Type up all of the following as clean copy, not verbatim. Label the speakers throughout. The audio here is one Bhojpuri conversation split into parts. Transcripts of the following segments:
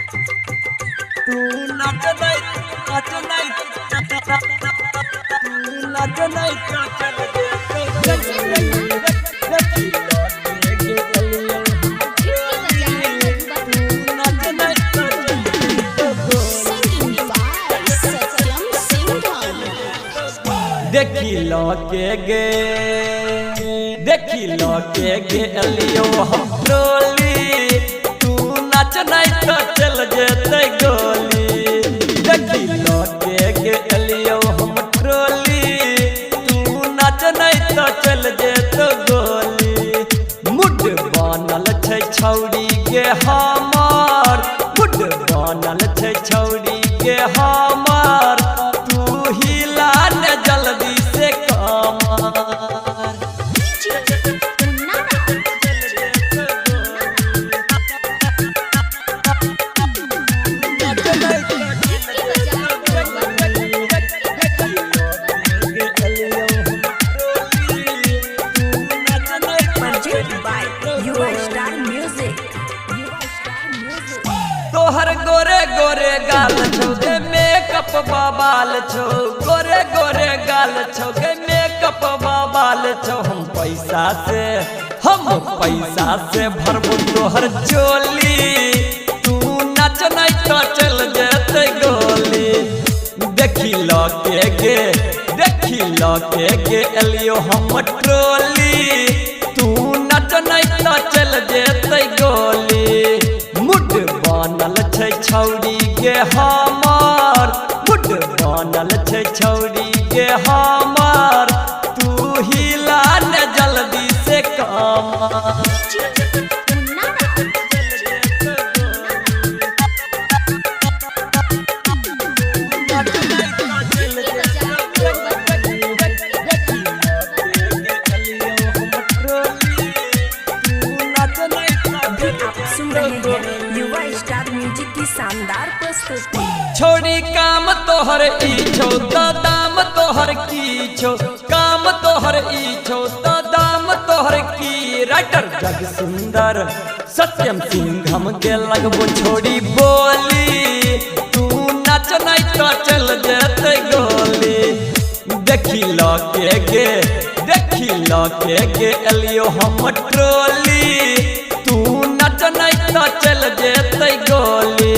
Speaker 1: तू नाच नहीं नाच नहीं तू नाच नहीं देखी लो के गे अलियो हम ट्रोली तू नाच नहीं तो चल जेते गोली। देखी लो के गे अलियो हम ट्रोली तू नाच नहीं तो चल जेते गोली। मुड बनल छै छौड़ी गे हमार मुड बनल छै छौड़ी गे हमार तू हिला ने जल्दी से कमर। तोहर गोरे गोरे गाल छो गे मेकअप बाबाल छो गोरे गोरे गाल छो गे मेकअप बाबाल छो। हम पैसा से भरबो तोहर चोली तू नाच नहीं तो चल जेते गोली। देखी लो के गे अलियो हम ट्रोली तू नाच नहीं तो चल जेते गोली। मुड बनल छै छौड़ी गे हमार मुड बनल छै छौड़ी गे हमार तू हिला ने जल्दी से कमर।
Speaker 2: युवा स्टार म्यूजिक की शानदार प्रस्तुति।
Speaker 1: छोड़ी काम तोहर ई छो तो दाम तोहर की छो काम तोहर ई छो तो दाम तोहर की। राइटर जग सुंदर सत्यम सिंह हम के लगबो छोड़ी बोली तू नाच नहीं तो चल जेते गोली। देखी लो के गे अलियो हम ट्रोली तू नाच नहीं तो चल जेते गोली।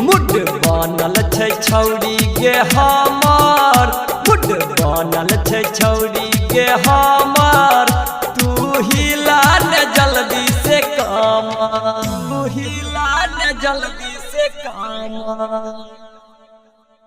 Speaker 1: मुड बनल छै छौड़ी गे हमार मुड बनल छै छौड़ी गे हमार तू हिला ने जल्दी से कमर। तू हिला ने जल्दी से कमर।